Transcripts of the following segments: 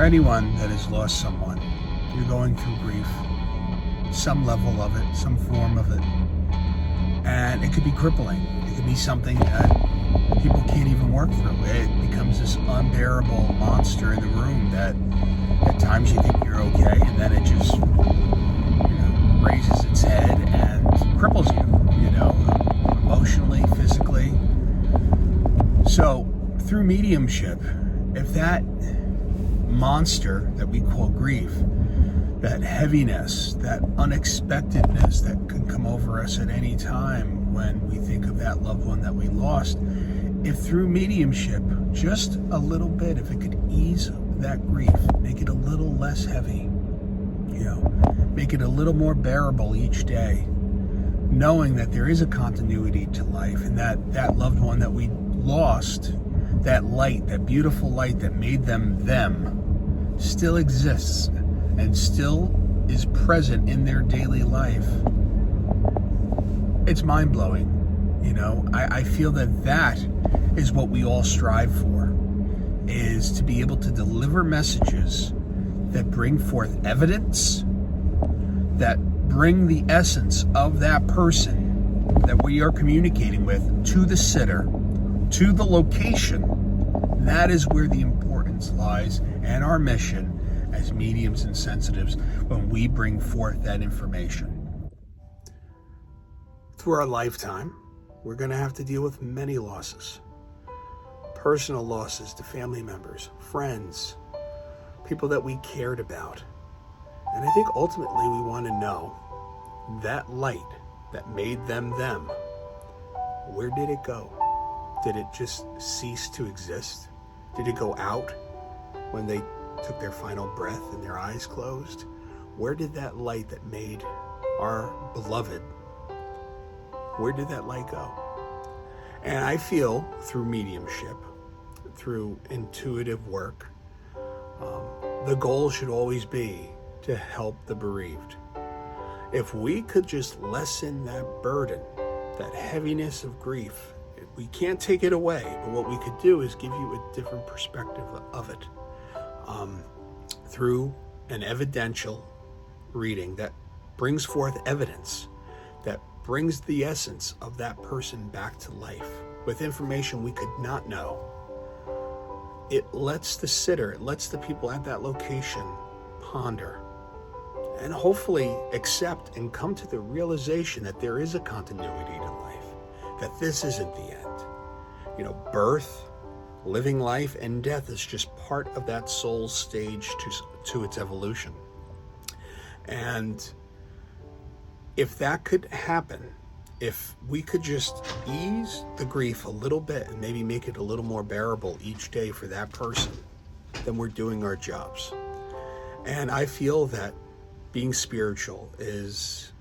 anyone that has lost someone, you're going through grief, some level of it, some form of it. And it could be crippling. It could be something that people can't even work through. It becomes this unbearable monster in the room that at times you think you're okay, and then it just, raises its head and cripples you, emotionally, physically. So through mediumship, if that monster that we call grief, that heaviness, that unexpectedness that can come over us at any time when we think of that loved one that we lost, if through mediumship, just a little bit, if it could ease that grief, make it a little less heavy, make it a little more bearable each day, knowing that there is a continuity to life, and that loved one that we lost, that light, that beautiful light that made them, still exists and still is present in their daily life. It's mind-blowing. I feel that is what we all strive for, is to be able to deliver messages that bring forth evidence, that bring the essence of that person that we are communicating with to the sitter, to the location. That is where the importance lies, and our mission as mediums and sensitives when we bring forth that information. Through our lifetime, we're going to have to deal with many losses. Personal losses to family members, friends, people that we cared about. And I think ultimately we want to know that light that made them, where did it go? Did it just cease to exist? Did it go out when they took their final breath and their eyes closed? Where did that light that made our beloved, where did that light go? And I feel through mediumship, through intuitive work, the goal should always be to help the bereaved. If we could just lessen that burden, that heaviness of grief, we can't take it away, but what we could do is give you a different perspective of it through an evidential reading that brings forth evidence, that brings the essence of that person back to life with information we could not know. It lets the sitter, it lets the people at that location ponder and hopefully accept and come to the realization that there is a continuity to life, that this isn't the end. Birth, living life, and death is just part of that soul's stage to its evolution. And if that could happen, if we could just ease the grief a little bit and maybe make it a little more bearable each day for that person, then we're doing our jobs. And I feel that being spiritual is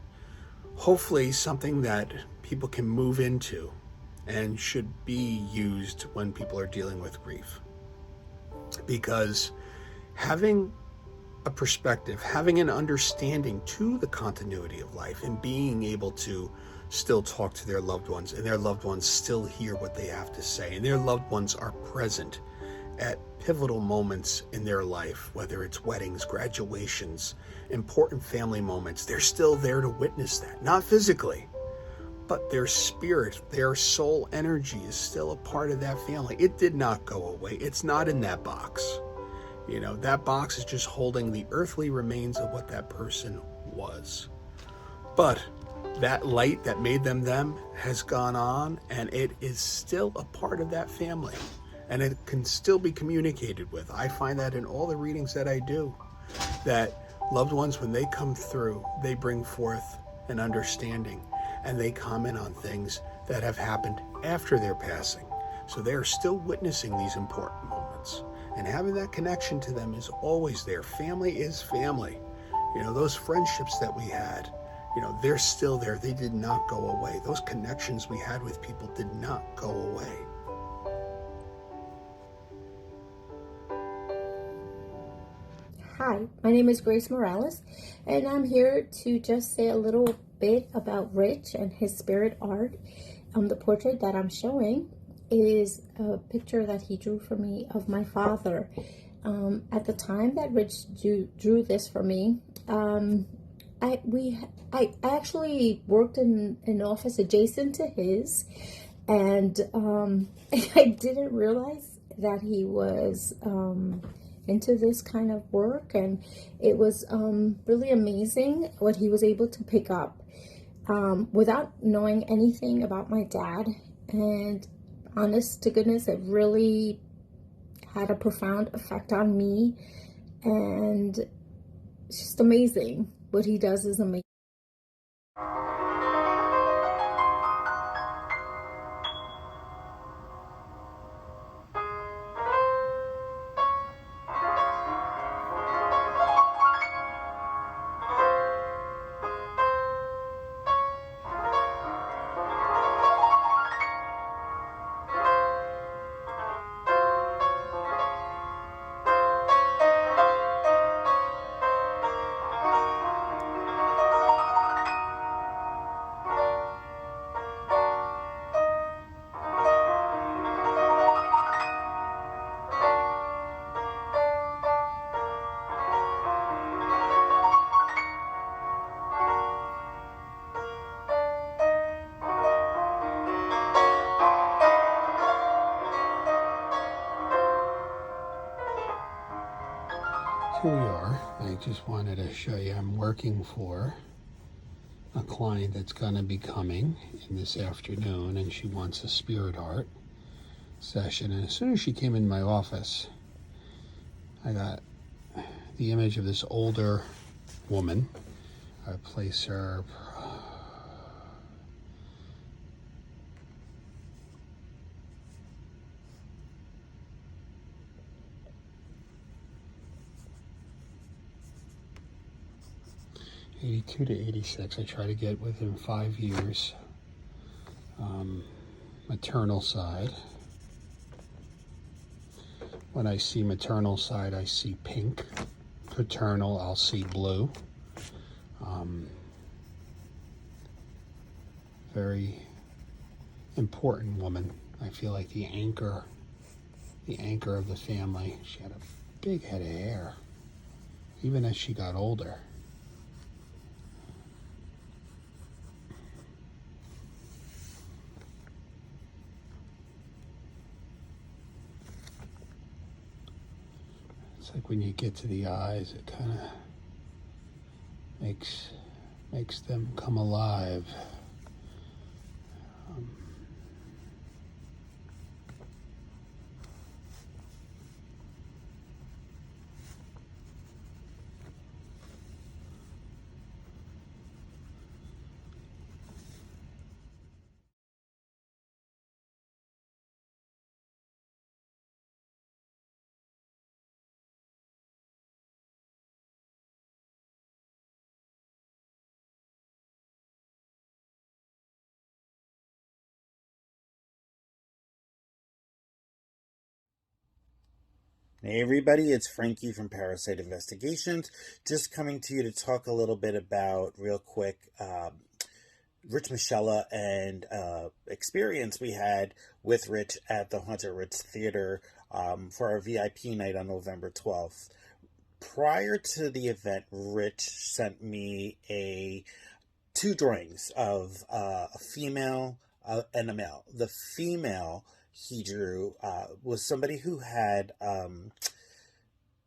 hopefully something that people can move into and should be used when people are dealing with grief. Because having a perspective, having an understanding to the continuity of life, and being able to still talk to their loved ones, and their loved ones still hear what they have to say, and their loved ones are present at pivotal moments in their life, whether it's weddings, graduations, important family moments, they're still there to witness that. Not physically, but their spirit, their soul energy is still a part of that family. It did not go away. It's not in that box. That box is just holding the earthly remains of what that person was. But that light that made them has gone on, and it is still a part of that family. And it can still be communicated with. I find that in all the readings that I do, that loved ones, when they come through, they bring forth an understanding, and they comment on things that have happened after their passing. So they are still witnessing these important moments. And having that connection to them is always there. Family is family. Those friendships that we had, they're still there. They did not go away. Those connections we had with people did not go away. Hi, my name is Grace Morales, and I'm here to just say a little bit about Rich and his spirit art. The portrait that I'm showing is a picture that he drew for me of my father. At the time that Rich drew this for me, I actually worked in an office adjacent to his, and I didn't realize that he was into this kind of work, and it was really amazing what he was able to pick up without knowing anything about my dad. And honest to goodness, it really had a profound effect on me, and it's just amazing. What he does is amazing. Here we are. I just wanted to show you I'm working for a client that's going to be coming in this afternoon, and she wants a spirit art session. And as soon as she came in my office, I got the image of this older woman. I place her '82 to '86. I try to get within 5 years. Maternal side. When I see maternal side, I see pink. Paternal, I'll see blue. Very important woman. I feel like the anchor of the family. She had a big head of hair, even as she got older. It's like when you get to the eyes, it kind of makes them come alive. Hey everybody, it's Frankie from Parasite Investigations, just coming to you to talk a little bit about, real quick, Rich Michella and experience we had with Rich at the Haunted Ritz Theater for our VIP night on November 12th. Prior to the event, Rich sent me two drawings of a female and a male. The female he drew was somebody who had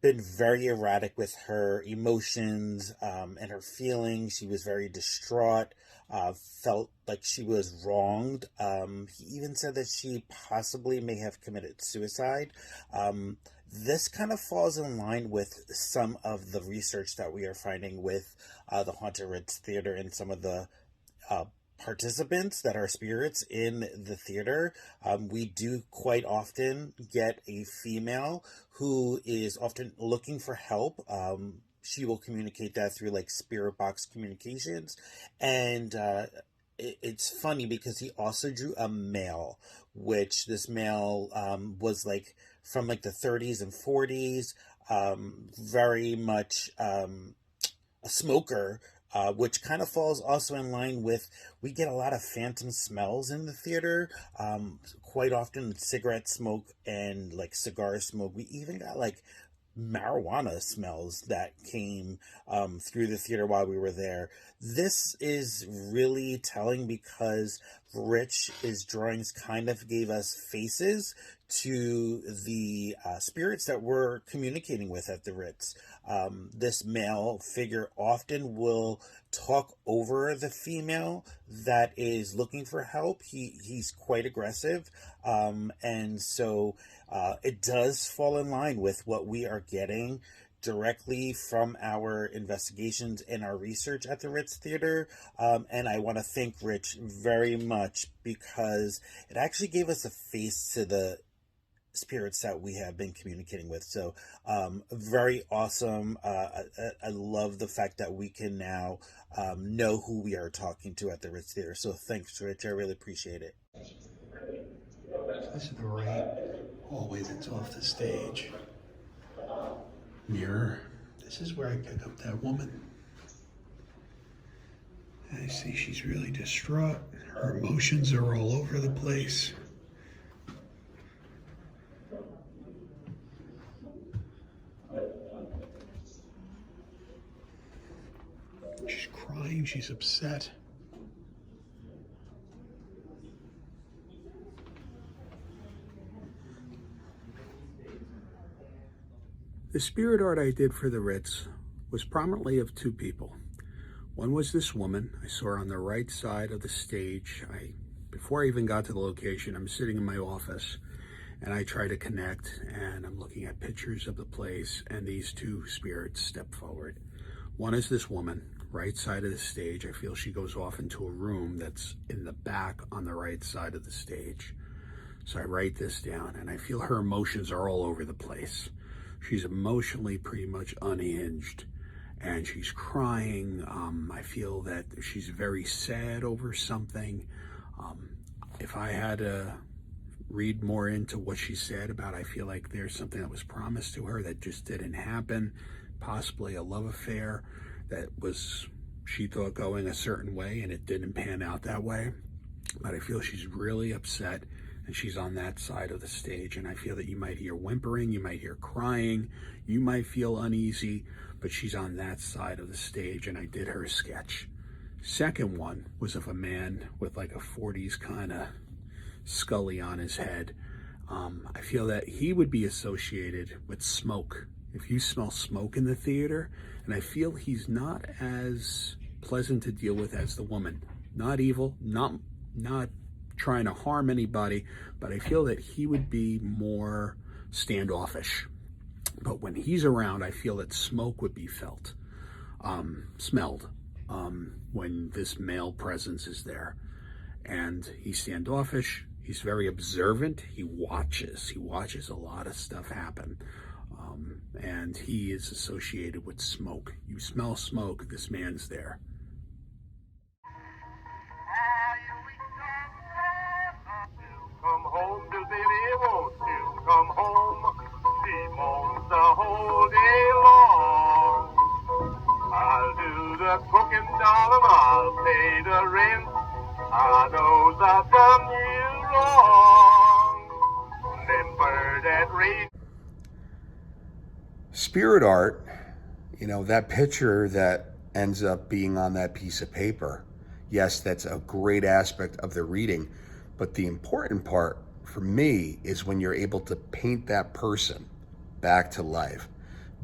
been very erratic with her emotions and her feelings. She was very distraught, felt like she was wronged. He even said that she possibly may have committed suicide. This kind of falls in line with some of the research that we are finding with the Haunted Ritz Theater and some of the uh, participants that are spirits in the theater. We do quite often get a female who is often looking for help. She will communicate that through like spirit box communications. And it's funny because he also drew a male, which this male was like from like the 30s and 40s, very much a smoker, which kind of falls also in line with, we get a lot of phantom smells in the theater. Quite often cigarette smoke and like cigar smoke. We even got like marijuana smells that came through the theater while we were there. This is really telling because Rich's drawings kind of gave us faces to the spirits that we're communicating with at the Ritz. This male figure often will talk over the female that is looking for help. He's quite aggressive, and so it does fall in line with what we are getting directly from our investigations and our research at the Ritz Theater. And I want to thank Rich very much because it actually gave us a face to the spirits that we have been communicating with. So very awesome. I love the fact that we can now know who we are talking to at the Ritz Theater. So thanks, Rich. I really appreciate it. This is the right hallway that's off the stage. Mirror. This is where I pick up that woman. I see she's really distraught. Her emotions are all over the place. She's crying, she's upset. The spirit art I did for the Ritz was prominently of two people. One was this woman I saw her on the right side of the stage. Before I even got to the location, I'm sitting in my office and I try to connect and I'm looking at pictures of the place and these two spirits step forward. One is this woman, right side of the stage. I feel she goes off into a room that's in the back on the right side of the stage. So I write this down and I feel her emotions are all over the place. She's emotionally pretty much unhinged and she's crying. I feel that she's very sad over something. If I had to read more into what she said about, I feel like there's something that was promised to her that just didn't happen, possibly a love affair that was, she thought, going a certain way and it didn't pan out that way. But I feel she's really upset and she's on that side of the stage, and I feel that you might hear whimpering, you might hear crying, you might feel uneasy, but she's on that side of the stage, and I did her sketch. Second one was of a man with like a 40s kind of scully on his head. I feel that he would be associated with smoke. If you smell smoke in the theater, and I feel he's not as pleasant to deal with as the woman. Not evil, not trying to harm anybody, but I feel that he would be more standoffish. But when he's around, I feel that smoke would be felt, smelled, when this male presence is there. And he's standoffish, he's very observant, he watches a lot of stuff happen. And he is associated with smoke. You smell smoke, this man's there. Come home to baby, won't you come home? She moans the whole day long. I'll do the cooking, darling, I'll pay the rent. I know I've done you wrong. Remember that rain. Spirit art, you know, that picture that ends up being on that piece of paper, yes, that's a great aspect of the reading, but the important part for me is when you're able to paint that person back to life.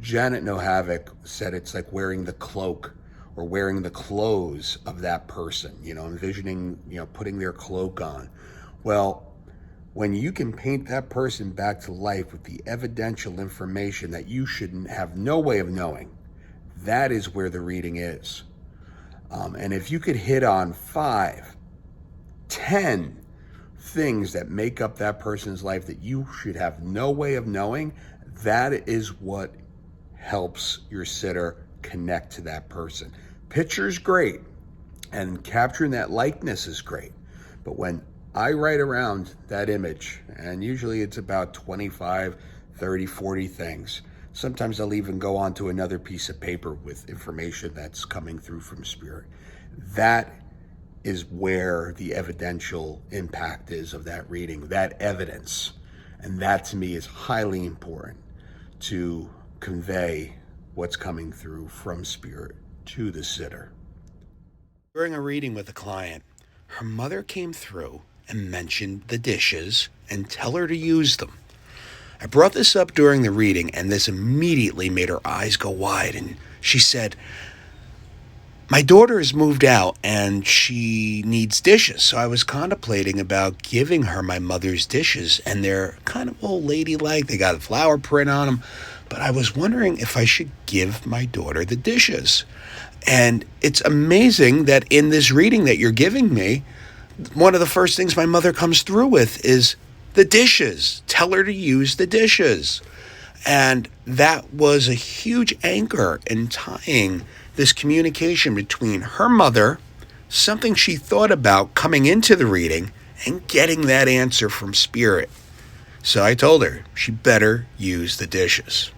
Janet Nohavec said it's like wearing the cloak or wearing the clothes of that person, you know, envisioning, you know, putting their cloak on. Well, when you can paint that person back to life with the evidential information that you shouldn't have no way of knowing, that is where the reading is. And if you could hit on 5, 10 things that make up that person's life that you should have no way of knowing, that is what helps your sitter connect to that person. Picture's great, and capturing that likeness is great, but when I write around that image, and usually it's about 25, 30, 40 things. Sometimes I'll even go on to another piece of paper with information that's coming through from spirit. That is where the evidential impact is of that reading, that evidence. And that to me is highly important to convey what's coming through from spirit to the sitter. During a reading with a client, her mother came through and mentioned the dishes and tell her to use them. I brought this up during the reading, and this immediately made her eyes go wide, and she said, my daughter has moved out and she needs dishes, so I was contemplating about giving her my mother's dishes, and they're kind of old lady-like. They got a flower print on them, but I was wondering if I should give my daughter the dishes. And it's amazing that in this reading that you're giving me, one of the first things my mother comes through with is the dishes. Tell her to use the dishes. And that was a huge anchor in tying this communication between her mother, something she thought about coming into the reading, and getting that answer from spirit. So I told her she better use the dishes.